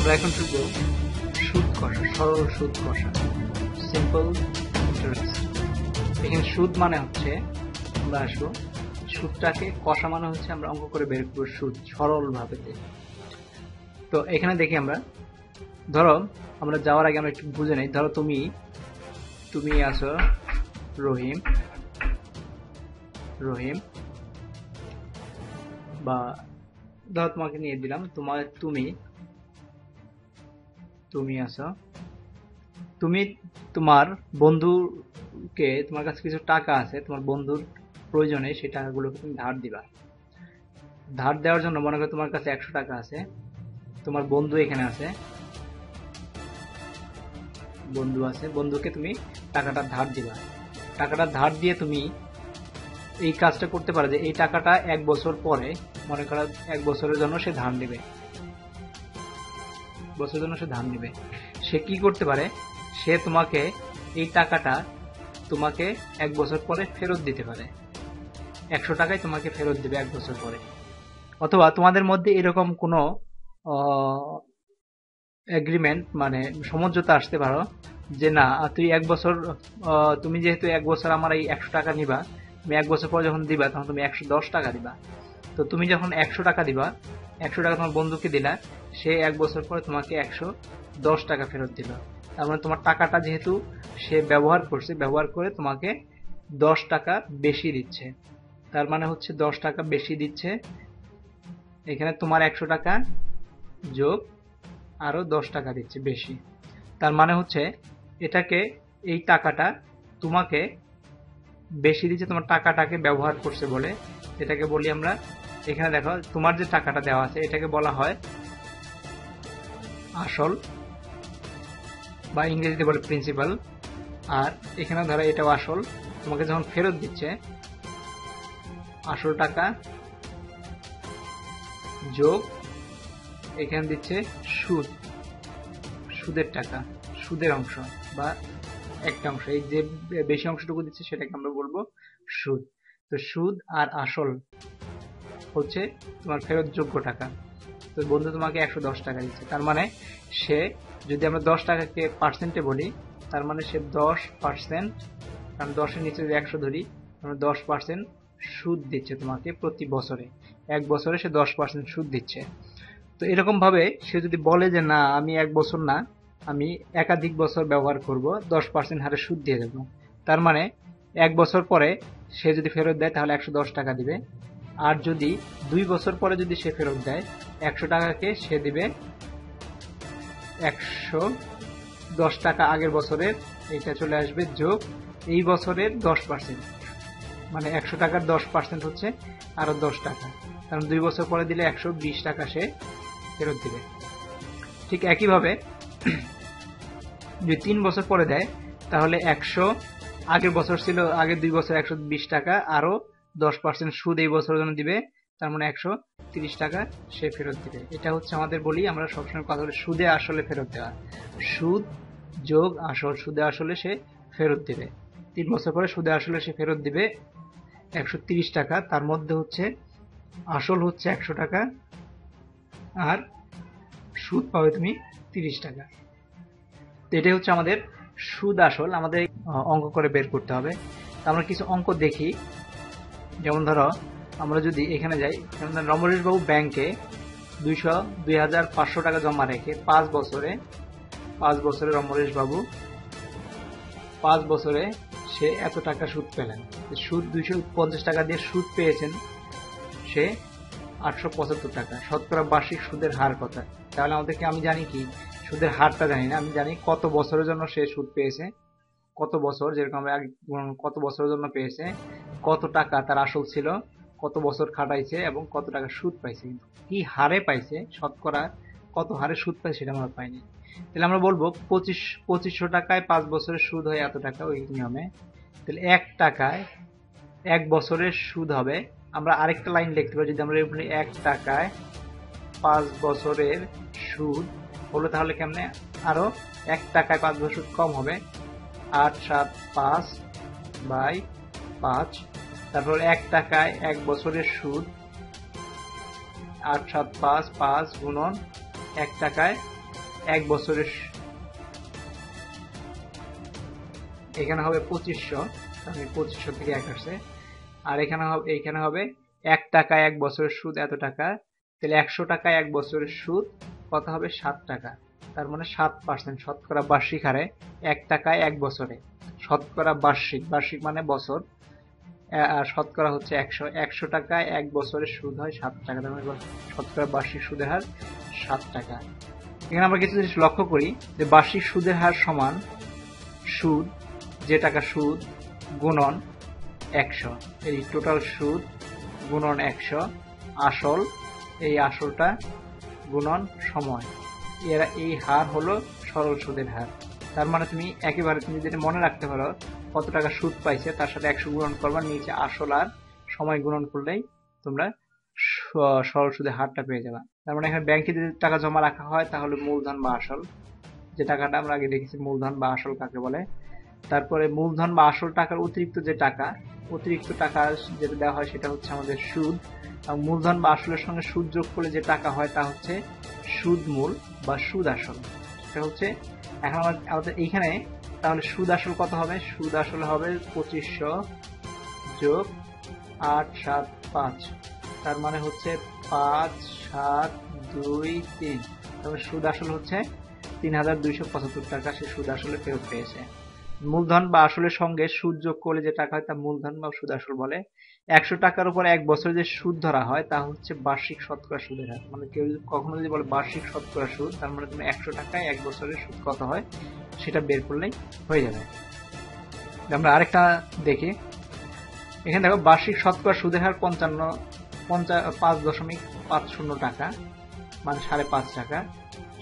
আমরা এখন শিখব সুদ কষা, সরল সুদ কষা, সিম্পল ইন্টারেস্ট। এখানে সুদ মানে হচ্ছে, আমরা আসবো সুদটাকে, কষা মানে হচ্ছে আমরা অঙ্ক করে বের করবো সুদ সরল ভাবে। তো এখানে দেখি আমরা, ধরো আমরা যাওয়ার আগে আমরা একটু বুঝে নেই। ধরো তুমি আছো রহিম, বা ধরো তোমাকে নিয়ে দিলাম, তুমি আছো, তুমি তোমার বন্ধুকে, তোমার কাছে কিছু টাকা আছে, তোমার বন্ধুর প্রয়োজনে সেই টাকাগুলোকে তুমি ধার দিবা। ধার দেওয়ার জন্য মনে করো তোমার কাছে 100 টাকা আছে, তোমার বন্ধু এখানে আছে, বন্ধুকে তুমি টাকাটা ধার দিবা। টাকাটা ধার দিয়ে তুমি এই কাজটা করতে পারো যে এই টাকাটা 1 বছর পরে, মনে করো 1 বছরের জন্য সে ধার নেবে, সে কি করতে পারে, সে তোমাকে এই টাকাটা তোমাকে 1 বছর পরে ফেরত দিতে পারে। 100 টাকায় তোমাকে ফেরত দেবে 1 বছর পরে। অথবা তোমাদের মধ্যে এরকম কোনো এগ্রিমেন্ট, মানে সমঝোতা আসতে পারো যে না, তুই 1 বছর, তুমি যেহেতু 1 বছর আমার এই 100 টাকা নিবা, তুমি 1 বছর পর যখন দিবা তখন তুমি 110 টাকা দিবা। তো তুমি যখন 100 টাকা দিবা, 100 টাকা তোমার বন্ধুকে দিলা, সে 1 বছর পরে তোমাকে 110 টাকা ফেরত দিল। তার মানে তোমার টাকাটা যেহেতু সে ব্যবহার করছে, ব্যবহার করে তোমাকে 10 টাকা বেশি দিচ্ছে। তার মানে হচ্ছে 10 টাকা বেশি দিচ্ছে, এখানে তোমার 100 টাকা যোগ আরো 10 টাকা দিচ্ছে বেশি। তার মানে হচ্ছে এই টাকাটা তোমাকে বেশি দিচ্ছে, তোমার টাকাটাকে ব্যবহার করছে বলে। এটাকে বলি আমরা, এখানে দেখো তোমার যে টাকাটা দেওয়া আছে এটাকে বলা হয় আসল, বা ইংরেজিতে বলে প্রিন্সিপাল। আর এখানে ধরো এটাও আসল, তোমাকে যখন ফেরত দিচ্ছে, আসল টাকা যোগ এখানে দিচ্ছে সুদের টাকা, সুদের অংশ বা একটা অংশ, এই যে বেশি অংশটুকু দিচ্ছে সেটাকে আমরা বলবো সুদ। তো সুদ আর আসল হচ্ছে তোমার ফেরত যোগ্য টাকা। তো বন্ধু তোমাকে 110 টাকা দিচ্ছে, তার মানে সে, যদি আমরা 10 টাকাকে পার্সেন্টে বলি, তার মানে সে 10%, কারণ 10-এর নিচে যদি 100 ধরি, মানে 10% সুদ দিচ্ছে তোমাকে প্রতি বছরে। 1 বছরে সে 10% সুদ দিচ্ছে। তো এরকম ভাবে সে যদি বলে যে না, আমি 1 বছর না, আমি একাধিক বছর ব্যবহার করব, 10% হারে সুদ দিয়ে দেব, তার মানে 1 বছর পরে সে যদি ফেরত দেয় তাহলে 110 টাকা দিবে। আর যদি 2 বছর পরে যদি সে ফেরত দেয়, 100 টাকাকে সে দিবে 110 টাকা আগের বছরের, এটা চলে আসবে যোগ এই বছরের 10%, মানে 100 টাকার 10% হচ্ছে আরো 10 টাকা, কারণ 2 বছর পরে দিলে 120 টাকা সে ফেরত দিবে। ঠিক একইভাবে যদি 3 বছর পরে দেয়, তাহলে 100, আগের বছর ছিল, আগের 2 বছর 120 টাকা, আরো 10% সুদ এই বছরের জন্য দিবে, তার মানে 130 টাকা সে ফেরত দিবে। এটা হচ্ছে আমাদের, বলি আমরা সবসময় কথা বলি সুদে আসলে ফেরত দেওয়া, সুদ যোগ আসল, সুদে আসলে সে ফেরত দিবে। 3 বছর পরে সুদে আসলে সে ফেরত দিবে 130 টাকা, তার মধ্যে হচ্ছে আসল হচ্ছে 100 টাকা আর সুদ পাবে তুমি 30 টাকা। তো এটাই হচ্ছে আমাদের সুদ আসল, আমাদের অঙ্ক করে বের করতে হবে। আমরা কিছু অঙ্ক দেখি, যেমন ধরো আমরা যদি এখানে যাই, যেমন রমেশ বাবু ব্যাংকে 2,500 টাকা জমা রেখে 5 বছরে রমেশ বাবু 5 বছরে সে এত টাকা সুদ পেলেন। সুদ 250 টাকা দিয়ে সুদ পেয়েছেন সে 875 টাকা। শতকরা বার্ষিক সুদের হার কত? তাহলে আমাদেরকে, আমি জানি কি সুদের হারটা জানি না, আমি জানি কত বছরের জন্য সে সুদ পেয়েছে, কত বছর, যেরকম আমরা কত বছরের জন্য পেয়েছে, কত টাকা তার আসল ছিল, কত বছর খাটাইছে এবং কত টাকা সুদ পাইছে। কি হারে পাইছে, শতকরা কত হারে সুদ পাইছে সেটা আমরা পাইনি। তাহলে আমরা বলবো 2500 টাকায় 5 বছরের সুদ হয় এত টাকা, ওই নিয়মে। তাহলে 1 টাকায় 1 বছরের সুদ হবে, আমরা আরেকটা লাইন লিখতে পারি, যদি আমরা 1 টাকায় 5 বছরের সুদ হলো, তাহলে কেমনে, আরো 1 টাকায় 5 বছর সুদ কম হবে, 8-7-5/5। তারপর 1 টাকায় 1 বছরের সুদ, 8-7-5 গুণন 1 টাকায় এক বছরের এখানে হবে 2500, তাহলে 2500 থেকে 1 আসছে। আর এখানে হবে 1 টাকায় 1 বছরের সুদ এত টাকা, তাহলে 100 টাকায় 1 বছরের সুদ কত হবে? 7 টাকা। তার মানে 7% শতকরা বার্ষিক হারে 1 টাকায় 1 বছরে, শতকরা বার্ষিক মানে বছর, আর শতকরা হচ্ছে 100 টাকায় 1 বছরের সুদ হয় 7 টাকা। তার মানে শতকরা বার্ষিক সুদের হার 7 টাকা। এখানে আমরা কিছু জিনিস লক্ষ্য করি যে বার্ষিক সুদের হার সমান সুদ, যে টাকা সুদ গুণন 100, এই টোটাল সুদ গুণন 100, আসল, এই আসলটা গুণন সময়, এই হার হলো সরল সুদের হার। তার মানে তুমি একেবারে তুমি যেটা মনে রাখতে পারো কত টাকা সুদ পাইছে তার সাথে 100 গুণন করবা, নিচে আসল আর সময় গুণন করলেই তোমরা সরল সুদের হারটা পেয়ে যাবা। তার মানে এখানে ব্যাংকে যদি টাকা জমা রাখা হয় তাহলে মূলধন বা আসল, যে টাকাটা আমরা আগে দেখেছি মূলধন বা আসল কাকে বলে। তারপরে মূলধন বা আসল টাকার অতিরিক্ত টাকা যেটা দেওয়া হয় সেটা হচ্ছে আমাদের সুদ। মূলধন বা আসলের সঙ্গে সুদ যোগ করলে যে টাকা হয় তা হচ্ছে সুদ মূল বা সুদ আসল। সেটা হচ্ছে এখন আমাদের এইখানে তাহলে সুদ আসল কত হবে? সুদ আসল হবে 2500 যোগ 8, 7, 5, তার মানে হচ্ছে 5, 7, 2, 3। তবে সুদ আসল হচ্ছে 3275 টাকা সে সুদ আসলে ফেরত পেয়েছে। মূলধন বা আসলের সঙ্গে সুদ যোগ করলে যে টাকা হয় তা মূলধন বা সুদ আসল বলে। 100 টাকার উপর 1 বছর যে সুদ ধরা হয় তা হচ্ছে বার্ষিক শতকরা সুদের হার। মানে কেউ কখনো যদি বলে বার্ষিক শতকরা সুদ, তার মানে তুমি 100 টাকায় 1 বছরের সুদ কত হয় সেটা বের করলেই হয়ে যাবে। আমরা আরেকটা দেখি, এখানে দেখো বার্ষিক শতকরা সুদের হার 5.50 টাকা, মানে 5.5 টাকা।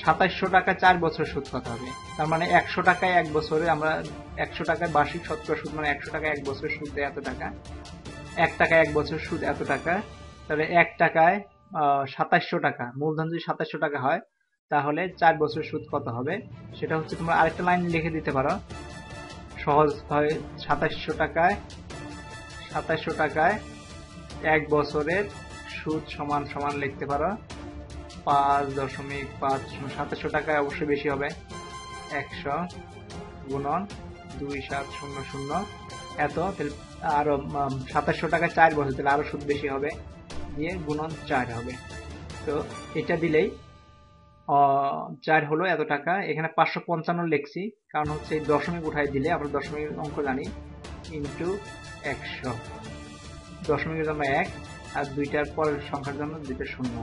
2700 টাকা 4 বছরের সুদ কত হবে? তার মানে 100 টাকায় 1 বছরে আমরা 100 টাকায় বার্ষিক শতকরা সুদ মানে 100 টাকায় 1 বছরের সুদ দেয় এত টাকা, 1 টাকায় 1 বছরের সুদ এত টাকা। তাহলে 1 টাকায় 2700 টাকা, মূলধন যদি 2700 টাকা হয় তাহলে 4 বছরের সুদ কত হবে সেটা হচ্ছে তোমরা আরেকটা লাইন লিখে দিতে পারো সহজভাবে। 2700 টাকায় 1 বছরের সুদ সমান লিখতে পারো 5.5। 2700 টাকায় অবশ্যই বেশি হবে, 100 গুণন 2700 এত, আরো 2700 টাকায় 4 বছর, তাহলে আরো সুদ বেশি হবে, দিয়ে গুণন 4 হবে। তো এটা দিলেই 4 হলো এত টাকা। এখানে 555 লিখছি কারণ হচ্ছে দশমিক উঠাই দিলে আমরা দশমিক অঙ্ক জানি, ইন্টু 100, দশমিকের জন্য 1 আর দুইটার পরের সংখ্যার জন্য দুইটা শূন্য,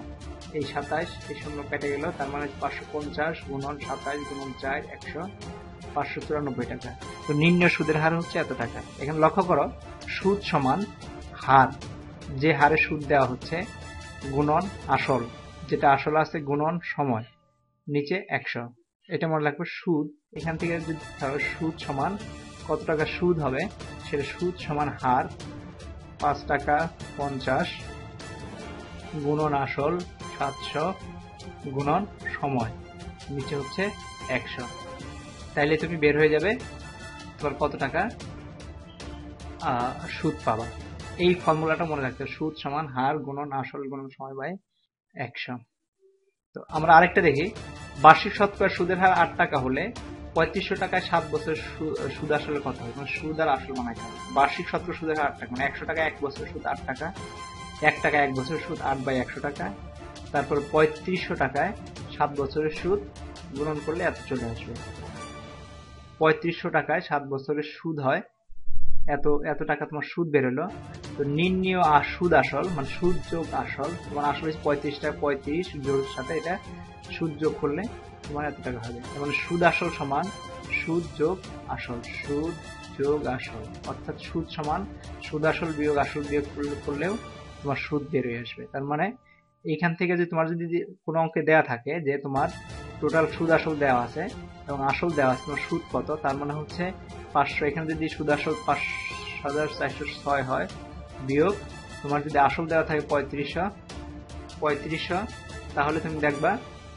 এই 27, এই শূন্য কেটে গেল, তার মানে 550 গুণন 27 গুণন 4, 100, 594 টাকা। তো নিম্ন সুদের হার হচ্ছে এত টাকা। এখানে লক্ষ্য করো সুদ সমান হার, যে হারে সুদ দেওয়া হচ্ছে গুণন আসল, যেটা আসল আছে গুণন সময়, নিচে 100। এটা মনে রাখবো সুদ। এখান থেকে যদি সুদ সমান কত টাকা সুদ হবে সেটা সুদ সমান হার 5 টাকা 50 গুণন আসল 700 গুণন সময়, নিচে হচ্ছে 100। তাইলে তুমি বের হয়ে যাবে তোমার কত টাকা সুদ পাবা। এই ফর্মুলাটা মনে রাখতে হবে, সুদ সমান হার গুণন আসল গুণন সময় বাই 100। তো আমরা আরেকটা দেখি, বার্ষিক শতকরা সুদের হার 8 টাকা হলে 3500 টাকায় 7 বছর সুদ আসলে কত হবে? মানে সুদ আর আসল বানাইতে হবে। বার্ষিক শতকরা সুদের হার 8 টাকা, মানে 100 টাকায় 1 বছর সুদ 8 টাকা, 1 টাকায় 1 বছর সুদ 8/100 টাকা। তারপর 3500 টাকায় 7 বছরের সুদ গুণন করলে এত চলে আসবে। 3500 টাকায় 7 বছরের সুদ হয় এত টাকা তোমার সুদ বেরোলো। তো নির্ণীয় সুদ আসল মানে সুদ যোগ আসল, তোমার আসল 35 টাকা, 35 যোগের সাথে এটা সুদ যোগ করলে তোমার এত টাকা হবে। মানে সুদ আসল সমান সুদ যোগ আসল, সুদ যোগ আসল, অর্থাৎ সুদ সমান সুদ আসল বিয়োগ আসল বিয়োগ করলেও তোমার সুদ বেরিয়ে আসবে। তার মানে এইখান থেকে যদি তোমার যদি কোনো অঙ্কে দেওয়া থাকে যে তোমার টোটাল সুদ আসল দেওয়া আছে এবং আসল দেওয়া আছে তোমার সুদ কত, তার মানে হচ্ছে 500, এখানে যদি সুদ আসল 5406 হয় বিয়োগ তোমার যদি আসল দেওয়া থাকে 3500, তাহলে তুমি দেখবা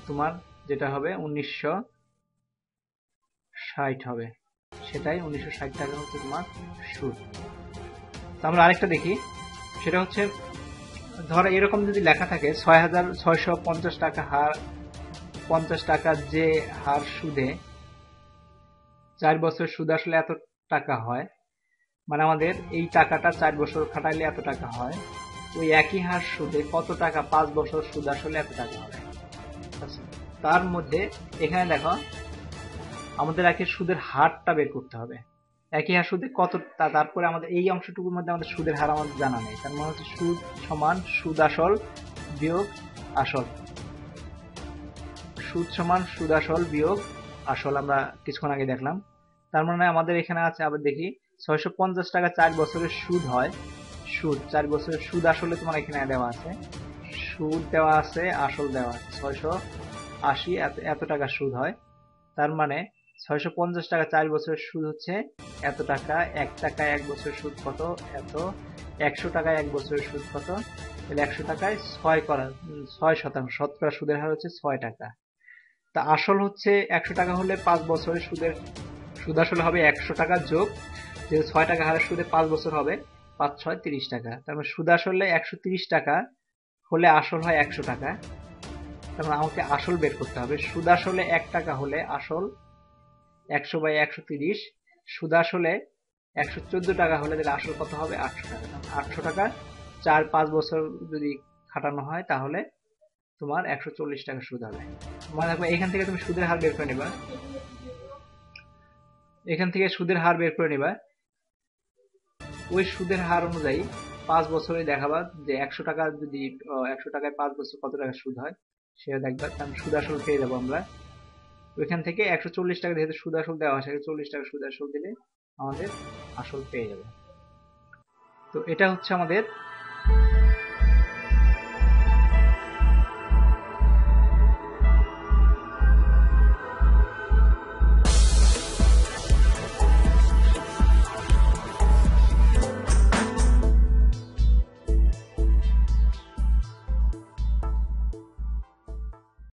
তোমার যেটা হবে 1960 হবে, সেটাই 1960 টাকা হচ্ছে তোমার সুদ। তো আমরা আরেকটা দেখি, সেটা হচ্ছে ধরো এরকম যদি লেখা থাকে 6650 টাকা হার টাকার যে হার সুদে 4 বছর সুদ আসলে এত টাকা হয়, মানে আমাদের এই টাকাটা 4 বছর খাটাইলে এত টাকা হয়, ওই একই হার সুদে কত টাকা 5 বছর সুদ আসলে এত টাকা হবে। তার মধ্যে এখানে দেখো আমাদের আগে সুদের হারটা বের করতে হবে, একই হার সুদে কত, তারপরে আমাদের এই অংশটুকুর মধ্যে আমাদের সুদের হার আমাদের জানা নেই। তার মানে হচ্ছে সুদ সমান সুদ আসল বিয়োগ আসল, সুদ সমান সুদ আসল বিয়োগ আসল আমরা কিছুক্ষণ আগে দেখলাম। তার মানে আমাদের এখানে আছে, আবার দেখি 650 টাকা 4 বছরের সুদ হয়, সুদ 4 বছরের সুদ আসলে তোমার এখানে দেওয়া আছে, সুদ দেওয়া আছে আসল দেওয়া আছে 680 এত টাকা সুদ হয়। তার মানে 650 টাকা 4 বছরের সুদ হচ্ছে এত টাকা, 1 টাকায় 1 বছরের সুদ কত এত, 100 টাকায় 1 বছরের সুদ কত, তাহলে 100 টাকায় 6% শতকরা সুদের হার হচ্ছে 6 টাকা। তা আসল হচ্ছে 100 টাকা হলে 5 বছরের সুদ আসলে হবে 100 টাকা যোগ, যে 6 টাকা হারের সুদে 5 বছর হবে 5 6 30 টাকা। তার মানে সুদ আসলে 130 টাকা হলে আসল হয় 100 টাকা। তার মানে আমাকে আসল বের করতে হবে। সুদ আসলে 1 টাকা হলে আসল 100 বাই 130, সুদ আসলে 114 টাকা হলে তাহলে আসল কত হবে 800 টাকা। 800 টাকা 4-5 বছর যদি খাটানো হয় তাহলে তোমার 140 টাকা সুদ হবে। মনে রাখবে এখান থেকে তুমি সুদের হার বের করে নিবা, এখান থেকে সুদের হার বের করে নিবা, ওই সুদের হার অনুযায়ী 5 বছরে দেখাবা যে 100 টাকা যদি 100 টাকায় 5 বছর কত টাকা সুদ হয় সেটা দেখবা, তাহলে সুদ আসল পেয়ে যাবো আমরা। ওইখান থেকে 140 টাকা যেহেতু সুদ আসল দেওয়া হয় 140 টাকা সুদ আসল দিলে আমাদের আসল পেয়ে যাবে। তো এটা হচ্ছে আমাদের